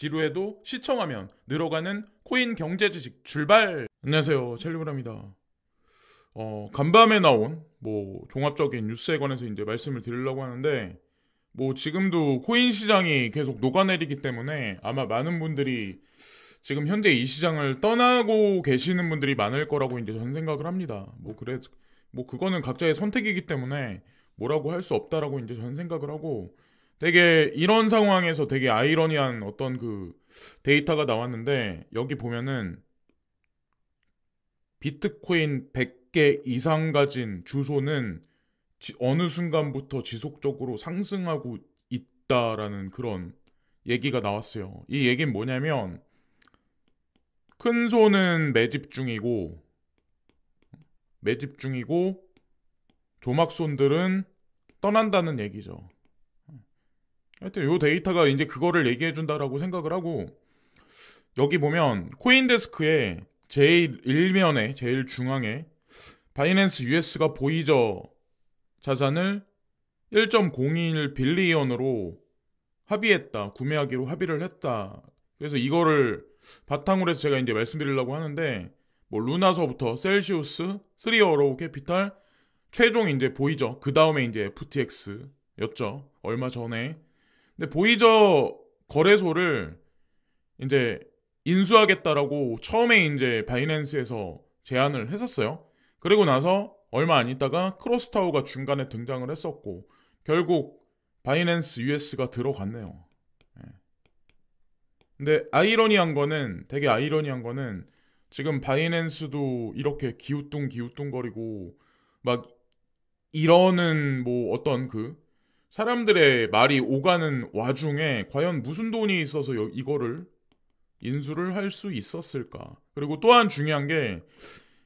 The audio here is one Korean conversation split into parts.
지루해도 시청하면 늘어가는 코인 경제 지식 출발! 안녕하세요, 첼리브라입니다. 간밤에 나온 종합적인 뉴스에 관해서 이제 말씀을 드리려고 하는데, 지금도 코인 시장이 계속 녹아내리기 때문에 아마 많은 분들이 지금 현재 이 시장을 떠나고 계시는 분들이 많을 거라고 이제 저는 생각을 합니다. 그거는 각자의 선택이기 때문에 뭐라고 할 수 없다라고 이제 저는 생각을 하고, 되게 이런 상황에서 되게 아이러니한 어떤 그 데이터가 나왔는데, 여기 보면은 비트코인 100개 이상 가진 주소는 어느 순간부터 지속적으로 상승하고 있다라는 그런 얘기가 나왔어요. 이 얘기는 뭐냐면, 큰 손은 매집 중이고 조막손들은 떠난다는 얘기죠. 하여튼 요 데이터가 이제 그거를 얘기해준다라고 생각을 하고, 여기 보면 코인데스크에 제일 일면에 제일 중앙에 바이낸스 US가 보이저 자산을 1.01 빌리언으로 구매하기로 합의를 했다. 그래서 이거를 바탕으로 해서 제가 이제 말씀드리려고 하는데, 루나서부터 셀시우스, 3어로우 캐피탈, 최종 이제 보이저, 그 다음에 이제 FTX였죠. 얼마 전에. 근데 보이저 거래소를 이제 인수하겠다라고 처음에 이제 바이낸스에서 제안을 했었어요. 그리고 나서 얼마 안 있다가 크로스타워가 중간에 등장을 했었고, 결국 바이낸스 US가 들어갔네요. 근데 되게 아이러니한 거는 지금 바이낸스도 이렇게 기우뚱거리고 막 이러는 어떤 사람들의 말이 오가는 와중에 과연 무슨 돈이 있어서 이거를 인수를 할 수 있었을까? 그리고 또한 중요한 게,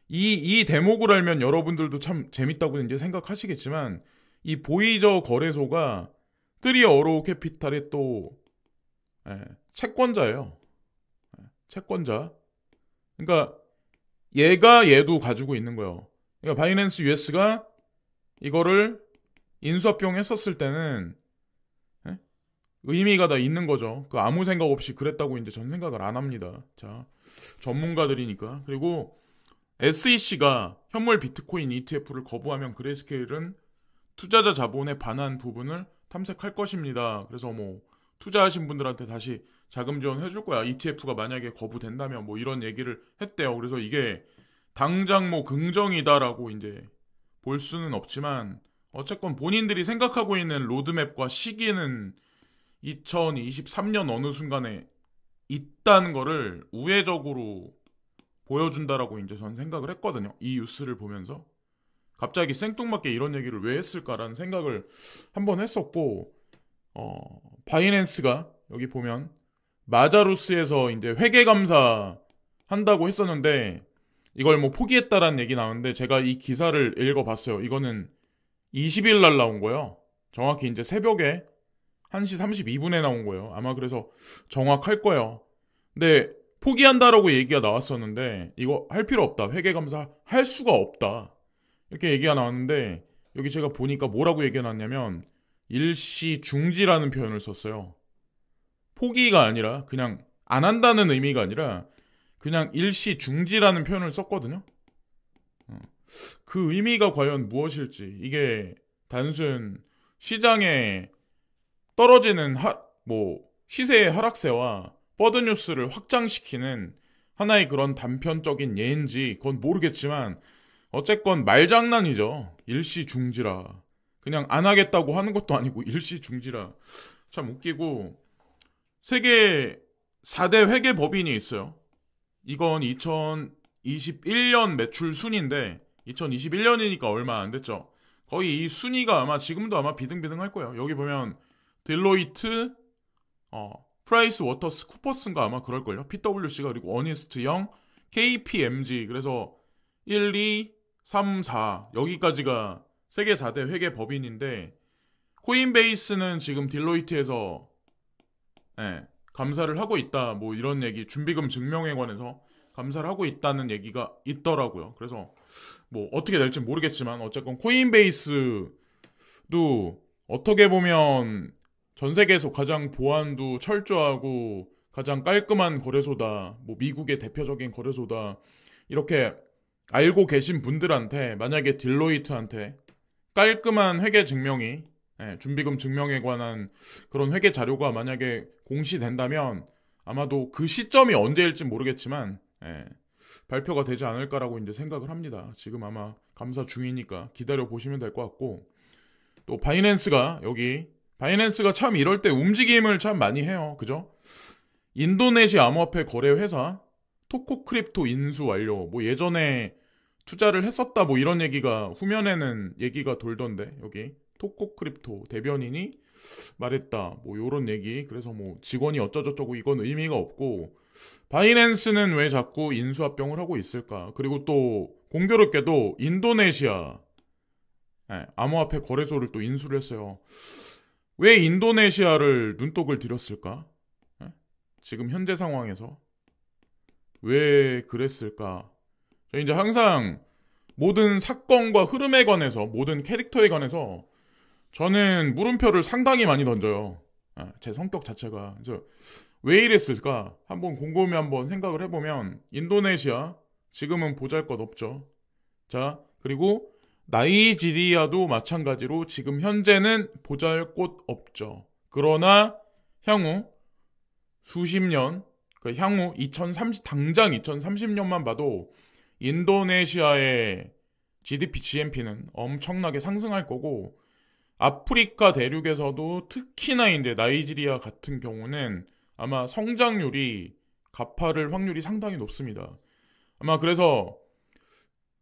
이 대목을 알면 여러분들도 참 재밌다고 이제 생각하시겠지만, 이 보이저 거래소가 3어로우 캐피탈의 또 채권자예요. 채권자. 그러니까 얘도 가지고 있는 거예요. 그러니까 바이낸스 US가 이거를 인수합병했었을 때는 의미가 다 있는 거죠. 아무 생각 없이 그랬다고 이제 전 생각을 안 합니다. 자, 전문가들이니까. 그리고 SEC가 현물 비트코인 ETF를 거부하면 그레이스케일은 투자자 자본에 반한 부분을 탐색할 것입니다. 그래서 투자하신 분들한테 다시 자금 지원해줄 거야. ETF가 만약에 거부된다면 이런 얘기를 했대요. 그래서 이게 당장 긍정이다라고 이제 볼 수는 없지만, 어쨌건 본인들이 생각하고 있는 로드맵과 시기는 2023년 어느 순간에 있다는 거를 우회적으로 보여준다라고 이제 저는 생각을 했거든요. 이 뉴스를 보면서. 갑자기 생뚱맞게 이런 얘기를 왜 했을까라는 생각을 한번 했었고, 바이낸스가 여기 보면 마자루스에서 이제 회계감사 한다고 했었는데, 이걸 포기했다라는 얘기 나오는데, 제가 이 기사를 읽어봤어요. 이거는 20일 날 나온 거예요. 정확히 이제 새벽에 1시 32분에 나온 거예요. 아마 그래서 정확할 거예요. 근데 포기한다라고 얘기가 나왔었는데, 이거 할 필요 없다. 회계감사 할 수가 없다. 이렇게 얘기가 나왔는데, 여기 제가 보니까 뭐라고 얘기가 나왔냐면, 일시 중지라는 표현을 썼어요. 포기가 아니라, 그냥 안 한다는 의미가 아니라 그냥 일시 중지라는 표현을 썼거든요. 그 의미가 과연 무엇일지, 이게 단순 시장에 떨어지는 시세의 하락세와 버드뉴스를 확장시키는 하나의 그런 단편적인 예인지 그건 모르겠지만, 어쨌건 말장난이죠. 일시 중지라. 그냥 안 하겠다고 하는 것도 아니고 일시 중지라. 참 웃기고, 세계 4대 회계 법인이 있어요. 이건 2021년 매출 순인데, 2021년이니까 얼마 안 됐죠. 거의 이 순위가 지금도 아마 비등비등할 거예요. 여기 보면 딜로이트, 프라이스 워터스 쿠퍼스인가 아마 그럴걸요. PwC가, 그리고 어니스트 영, KPMG. 그래서 1, 2, 3, 4 여기까지가 세계 4대 회계 법인인데, 코인베이스는 지금 딜로이트에서 감사를 하고 있다. 이런 얘기, 준비금 증명에 관해서 감사를 하고 있다는 얘기가 있더라고요. 그래서 어떻게 될지 모르겠지만, 어쨌건 코인베이스도 어떻게 보면 전 세계에서 가장 보안도 철저하고 가장 깔끔한 거래소다, 뭐 미국의 대표적인 거래소다, 이렇게 알고 계신 분들한테 만약에 딜로이트한테 깔끔한 회계 증명이 준비금 증명에 관한 그런 회계 자료가 만약에 공시된다면 아마도 그 시점이 언제일지 모르겠지만 발표가 되지 않을까라고 이제 생각을 합니다. 지금 아마 감사 중이니까 기다려 보시면 될 것 같고, 또 바이낸스가 참 이럴 때 움직임을 참 많이 해요. 그죠? 인도네시아 암호화폐 거래 회사 토코크립토 인수 완료. 뭐 예전에 투자를 했었다 뭐 이런 얘기가 후면에는 얘기가 돌던데, 여기 토코크립토 대변인이 말했다 뭐 요런 얘기. 그래서 뭐 직원이 어쩌저쩌고 이건 의미가 없고, 바이낸스는 왜 자꾸 인수합병을 하고 있을까? 그리고 또 공교롭게도 인도네시아 암호화폐 거래소를 또 인수를 했어요. 왜 인도네시아를 눈독을 들였을까? 지금 현재 상황에서 왜 그랬을까? 저 이제 항상 모든 사건과 흐름에 관해서, 모든 캐릭터에 관해서 저는 물음표를 상당히 많이 던져요. 제 성격 자체가. 그래서 왜 이랬을까? 한번 곰곰이 한번 생각을 해보면 인도네시아 지금은 보잘것없죠. 자, 그리고 나이지리아도 마찬가지로 지금 현재는 보잘것없죠. 그러나 향후 수십 년, 향후 당장 2030년만 봐도 인도네시아의 GDP, GNP는 엄청나게 상승할 거고, 아프리카 대륙에서도 특히나 이제 나이지리아 같은 경우는 아마 성장률이 가파를 확률이 상당히 높습니다. 아마 그래서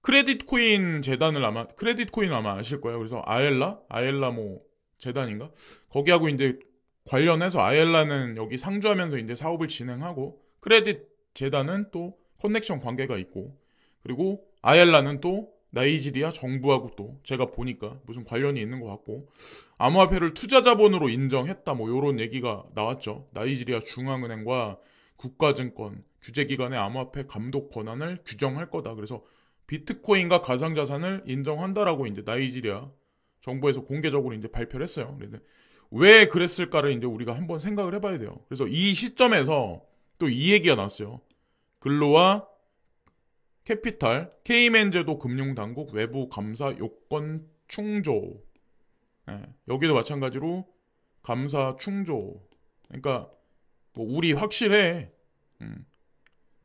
크레딧 코인 아마 아실 거예요. 그래서 아엘라 뭐 재단인가? 거기하고 이제 관련해서 아엘라는 여기 상주하면서 이제 사업을 진행하고, 크레딧 재단은 또 커넥션 관계가 있고, 그리고 아엘라는 또 나이지리아 정부하고 또 제가 보니까 무슨 관련이 있는 것 같고, 암호화폐를 투자 자본으로 인정했다 뭐 요런 얘기가 나왔죠. 나이지리아 중앙은행과 국가증권 규제기관의 암호화폐 감독 권한을 규정할 거다. 그래서 비트코인과 가상자산을 인정한다라고 이제 나이지리아 정부에서 공개적으로 이제 발표를 했어요. 그래서 왜 그랬을까를 이제 우리가 한번 생각을 해봐야 돼요. 그래서 이 시점에서 또 이 얘기가 나왔어요. 글로와 캐피탈, 케이맨제도 금융당국 외부 감사 요건 충조. 여기도 마찬가지로 감사 충조. 그러니까 뭐 우리 확실해.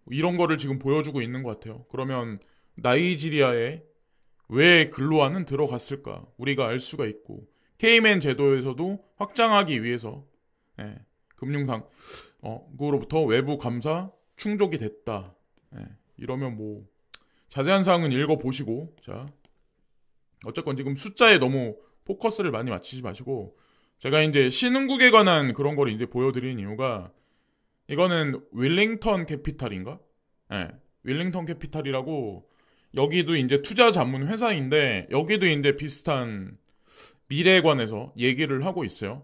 이런 거를 지금 보여주고 있는 것 같아요. 그러면 나이지리아에 왜 글로아는 들어갔을까? 우리가 알 수가 있고, 케이맨 제도에서도 확장하기 위해서 금융당국으로부터 외부 감사 충족이 됐다. 이러면 뭐 자세한 사항은 읽어보시고, 자, 어쨌건 지금 숫자에 너무 포커스를 많이 맞추지 마시고, 제가 이제 신흥국에 관한 그런 걸 이제 보여드리는 이유가, 이거는 윌링턴 캐피탈인가? 윌링턴 캐피탈이라고, 여기도 이제 투자 전문 회사인데, 여기도 이제 비슷한 미래에 관해서 얘기를 하고 있어요.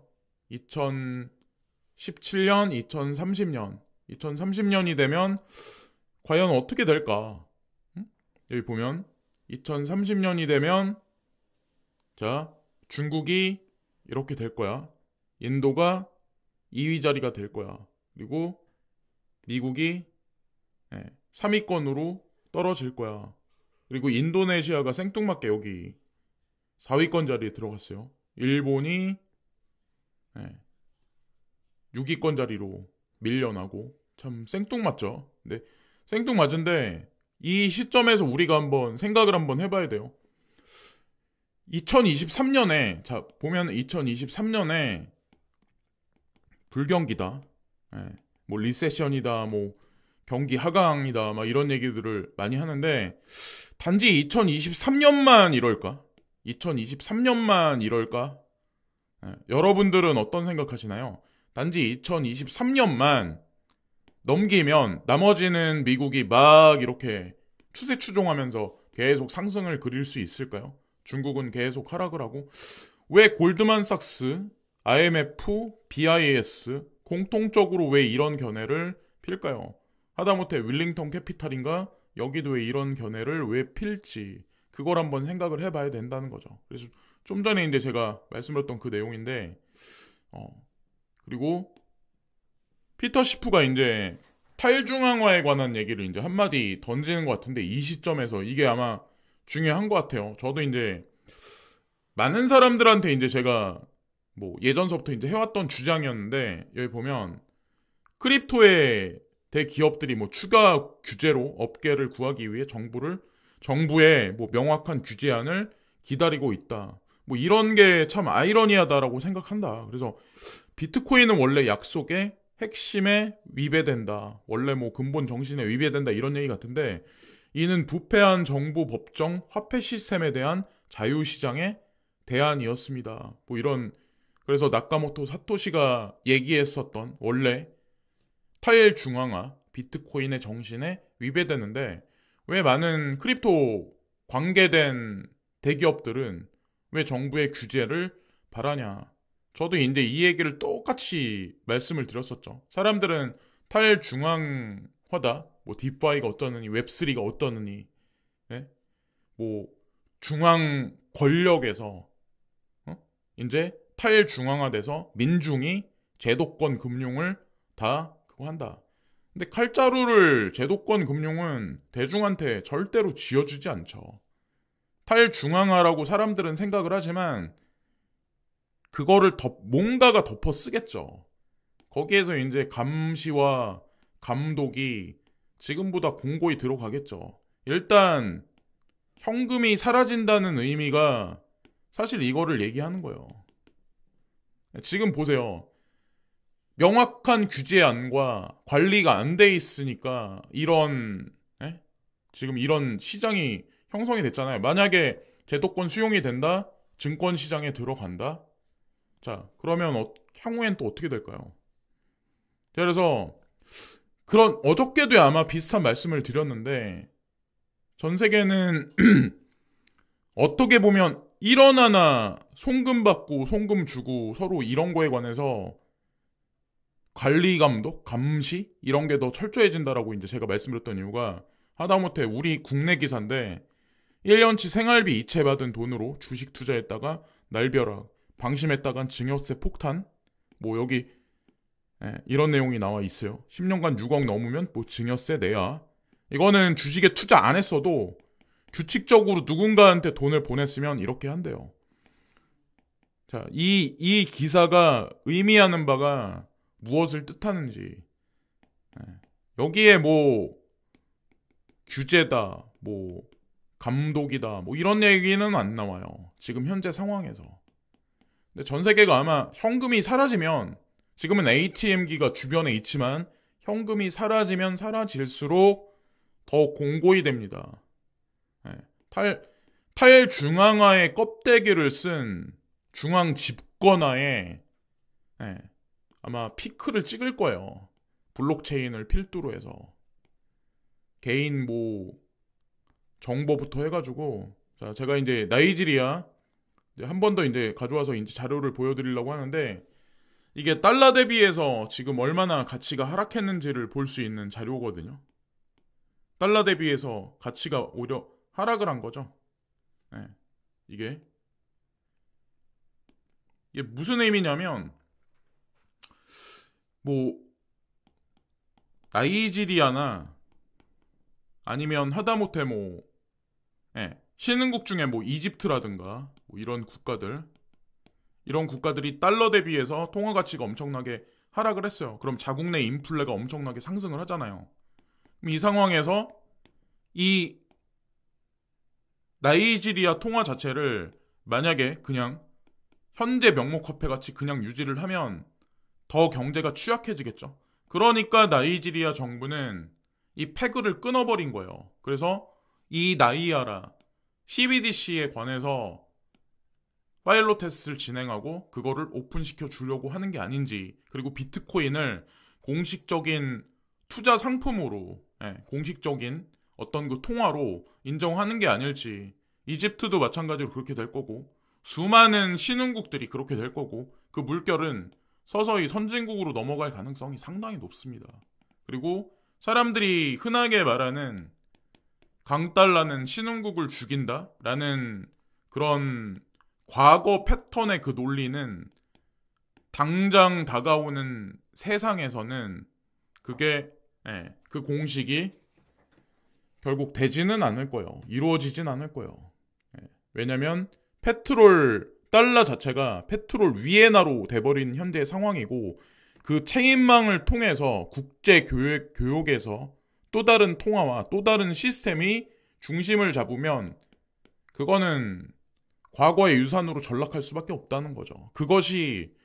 2017년, 2030년이 되면 과연 어떻게 될까? 여기 보면 2030년이 되면, 자, 중국이 이렇게 될 거야. 인도가 2위 자리가 될 거야. 그리고 미국이 3위권으로 떨어질 거야. 그리고 인도네시아가 생뚱맞게 여기 4위권 자리에 들어갔어요. 일본이 6위권 자리로 밀려나고, 참 생뚱맞죠. 근데 생뚱맞은데 이 시점에서 우리가 한번 생각을 한번 해봐야 돼요. 2023년에 자 보면 2023년에 불경기다, 뭐 리세션이다, 뭐 경기 하강이다, 막 이런 얘기들을 많이 하는데, 단지 2023년만 이럴까? 2023년만 이럴까? 여러분들은 어떤 생각하시나요? 단지 2023년만 넘기면 나머지는 미국이 막 이렇게 추세 추종하면서 계속 상승을 그릴 수 있을까요? 중국은 계속 하락을 하고, 왜 골드만삭스, IMF, BIS 공통적으로 왜 이런 견해를 필까요? 하다못해 윌링턴 캐피탈인가? 여기도 왜 이런 견해를 왜 필지, 그걸 한번 생각을 해봐야 된다는 거죠. 그래서 좀 전에 이제 제가 말씀드렸던 그 내용인데, 그리고 피터 시프가 이제 탈중앙화에 관한 얘기를 이제 한마디 던지는 것 같은데 이 시점에서 이게 아마 중요한 것 같아요. 저도 이제 많은 사람들한테 이제 제가 뭐 예전서부터 이제 해왔던 주장이었는데 여기 보면 크립토의 대기업들이 뭐 추가 규제로 업계를 구하기 위해 정부의 뭐 명확한 규제안을 기다리고 있다. 뭐 이런 게 참 아이러니하다라고 생각한다. 그래서 비트코인은 원래 약속의 핵심에 위배된다. 원래 뭐 근본 정신에 위배된다. 이런 얘기 같은데 이는 부패한 정부 법정 화폐 시스템에 대한 자유시장의 대안이었습니다. 뭐 이런 그래서 나카모토 사토시가 얘기했었던 원래 탈중앙화 비트코인의 정신에 위배되는데 왜 많은 크립토 관계된 대기업들은 왜 정부의 규제를 바라냐. 저도 이제 이 얘기를 똑같이 말씀을 드렸었죠. 사람들은 탈중앙화다. 뭐 딥파이가 어떠느니 웹3가 어떠느니 네? 뭐 중앙 권력에서 이제 탈중앙화돼서 민중이 제도권 금융을 다 그거 한다. 근데 칼자루를 제도권 금융은 대중한테 절대로 쥐어주지 않죠. 탈중앙화라고 사람들은 생각을 하지만 그거를 뭔가가 덮어 쓰겠죠. 거기에서 이제 감시와 감독이 지금보다 공고히 들어가겠죠. 일단 현금이 사라진다는 의미가 사실 이거를 얘기하는 거예요. 지금 보세요. 명확한 규제안과 관리가 안 돼 있으니까 지금 이런 시장이 형성이 됐잖아요. 만약에 제도권 수용이 된다? 증권 시장에 들어간다? 자, 그러면 향후엔 또 어떻게 될까요? 그래서 어저께도 아마 비슷한 말씀을 드렸는데 전 세계는 어떻게 보면 1원 하나 송금 받고 송금 주고 서로 이런 거에 관해서 관리 감독, 감시 이런 게 더 철저해진다라고 이제 제가 말씀드렸던 이유가 하다못해 우리 국내 기사인데 1년치 생활비 이체 받은 돈으로 주식 투자했다가 날벼락, 방심했다간 증여세 폭탄 뭐 여기 이런 내용이 나와 있어요. 10년간 6억 넘으면 뭐 증여세 내야. 이거는 주식에 투자 안 했어도 규칙적으로 누군가한테 돈을 보냈으면 이렇게 한대요. 자, 이 기사가 의미하는 바가 무엇을 뜻하는지. 여기에 뭐 규제다, 뭐 감독이다, 뭐 이런 얘기는 안 나와요. 지금 현재 상황에서. 근데 전 세계가 아마 현금이 사라지면 지금은 ATM기가 주변에 있지만 현금이 사라지면 사라질수록 더 공고히 됩니다. 탈중앙화의 껍데기를 쓴 중앙 집권화에 아마 피크를 찍을 거예요. 블록체인을 필두로 해서 개인 뭐 정보부터 해가지고 자 제가 이제 나이지리아 한 번 더 이제 가져와서 이제 자료를 보여드리려고 하는데 이게 달러 대비해서 지금 얼마나 가치가 하락했는지를 볼 수 있는 자료거든요. 달러 대비해서 가치가 오히려 하락을 한 거죠. 이게 무슨 의미냐면 뭐 나이지리아나 아니면 하다못해 뭐 신흥국 중에 뭐 이집트라든가 뭐 이런 국가들이 달러 대비해서 통화 가치가 엄청나게 하락을 했어요. 그럼 자국 내 인플레가 엄청나게 상승을 하잖아요. 그럼 이 상황에서 이 나이지리아 통화 자체를 만약에 그냥 현재 명목 화폐 같이 그냥 유지를 하면 더 경제가 취약해지겠죠. 그러니까 나이지리아 정부는 이 패그를 끊어버린 거예요. 그래서 이 나이아라 CBDC에 관해서 파일럿 테스트를 진행하고 그거를 오픈시켜 주려고 하는 게 아닌지, 그리고 비트코인을 공식적인 투자 상품으로 공식적인 어떤 그 통화로 인정하는 게 아닐지. 이집트도 마찬가지로 그렇게 될 거고 수많은 신흥국들이 그렇게 될 거고 그 물결은 서서히 선진국으로 넘어갈 가능성이 상당히 높습니다. 그리고 사람들이 흔하게 말하는 강달러는 신흥국을 죽인다라는 그런 과거 패턴의 그 논리는 당장 다가오는 세상에서는 그게 그 공식이 결국 되지는 않을 거예요. 이루어지진 않을 거예요. 왜냐면 달러 자체가 페트롤 위엔화로 돼버린 현재 상황이고 그 책임망을 통해서 국제 교역에서 또 다른 통화와 또 다른 시스템이 중심을 잡으면 그거는 과거의 유산으로 전락할 수밖에 없다는 거죠. 그것이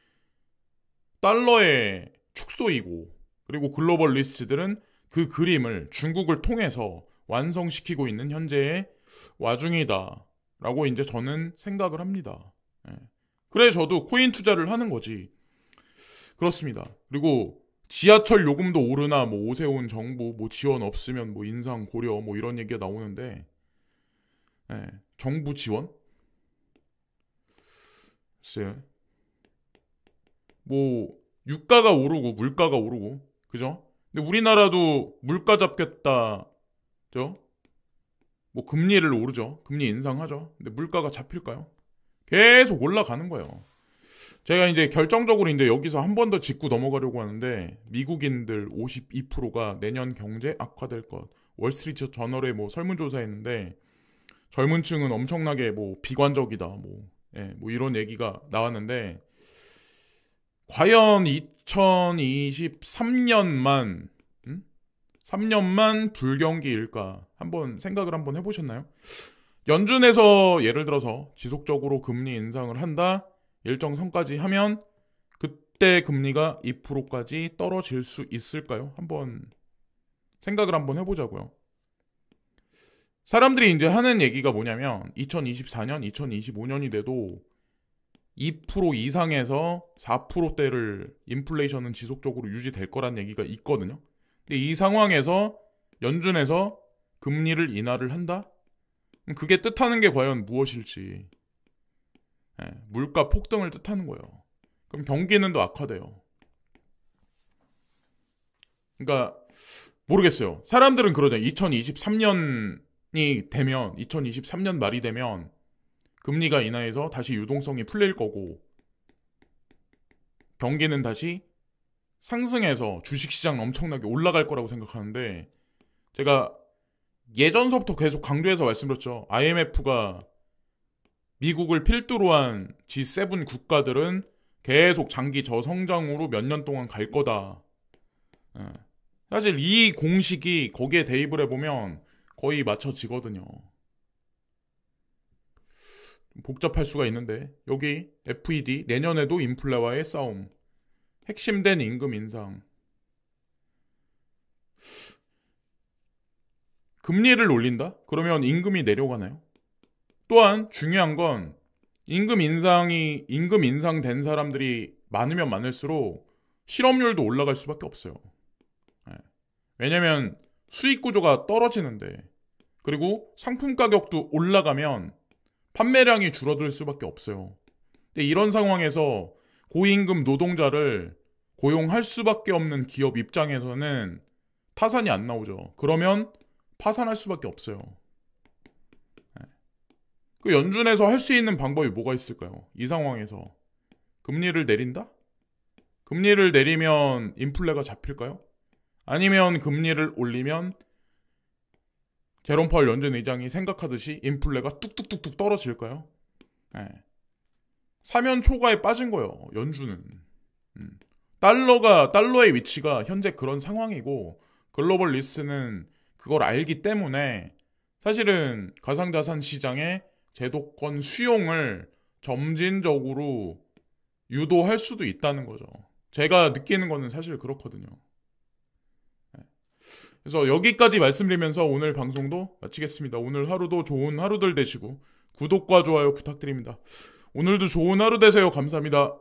달러의 축소이고 그리고 글로벌리스트들은 그 그림을 중국을 통해서 완성시키고 있는 현재의 와중이다라고 이제 저는 생각을 합니다. 그래 저도 코인 투자를 하는 거지. 그렇습니다. 그리고 지하철 요금도 오르나 뭐 오세훈 정부 뭐 지원 없으면 뭐 인상 고려 뭐 이런 얘기가 나오는데 정부 지원? 글쎄요. 뭐 유가가 오르고 물가가 오르고 그죠? 근데 우리나라도 물가 잡겠다 뭐 금리를 오르죠. 금리 인상하죠. 근데 물가가 잡힐까요? 계속 올라가는 거예요. 제가 이제 결정적으로 이제 여기서 한 번 더 짚고 넘어가려고 하는데 미국인들 52%가 내년 경제 악화될 것. 월스트리트 저널에 뭐 설문조사했는데 젊은 층은 엄청나게 뭐 비관적이다 뭐 이런 얘기가 나왔는데 과연 2023년만 3년만 불경기일까? 한번 생각을 한번 해보셨나요? 연준에서 예를 들어서 지속적으로 금리 인상을 한다. 일정 선까지 하면 그때 금리가 2%까지 떨어질 수 있을까요? 한번 생각을 한번 해보자고요. 사람들이 이제 하는 얘기가 뭐냐면 2024년, 2025년이 돼도 2% 이상에서 4%대를 인플레이션은 지속적으로 유지될 거란 얘기가 있거든요. 근데 이 상황에서 연준에서 금리를 인하를 한다? 그게 뜻하는 게 과연 무엇일지. 물가 폭등을 뜻하는 거예요. 그럼 경기는 더 악화돼요. 그러니까 모르겠어요. 사람들은 그러잖아요. 2023년이 되면 2023년 말이 되면 금리가 인하해서 다시 유동성이 풀릴 거고 경기는 다시 상승해서 주식시장 엄청나게 올라갈 거라고 생각하는데 제가 예전서부터 계속 강조해서 말씀드렸죠. IMF가 미국을 필두로 한 G7 국가들은 계속 장기 저성장으로 몇 년 동안 갈 거다. 사실 이 공식이 거기에 대입을 해보면 거의 맞춰지거든요. 복잡할 수가 있는데 여기 FED 내년에도 인플레와의 싸움, 핵심된 임금 인상, 금리를 올린다? 그러면 임금이 내려가나요? 또한 중요한 건 임금 인상된 사람들이 많으면 많을수록 실업률도 올라갈 수밖에 없어요. 왜냐면 수익 구조가 떨어지는데 그리고 상품 가격도 올라가면 판매량이 줄어들 수밖에 없어요. 근데 이런 상황에서 고임금 노동자를 고용할 수밖에 없는 기업 입장에서는 타산이 안 나오죠. 그러면 파산할 수밖에 없어요. 그 연준에서 할 수 있는 방법이 뭐가 있을까요? 이 상황에서 금리를 내린다? 금리를 내리면 인플레가 잡힐까요? 아니면 금리를 올리면 제롬 파월 연준 의장이 생각하듯이 인플레가 뚝뚝뚝뚝 떨어질까요? 사면 초과에 빠진 거예요. 연준은. 달러의 위치가 현재 그런 상황이고 글로벌 리스트는 그걸 알기 때문에 사실은 가상자산 시장의 제도권 수용을 점진적으로 유도할 수도 있다는 거죠. 제가 느끼는 거는 사실 그렇거든요. 그래서 여기까지 말씀드리면서 오늘 방송도 마치겠습니다. 오늘 하루도 좋은 하루들 되시고 구독과 좋아요 부탁드립니다. 오늘도 좋은 하루 되세요. 감사합니다.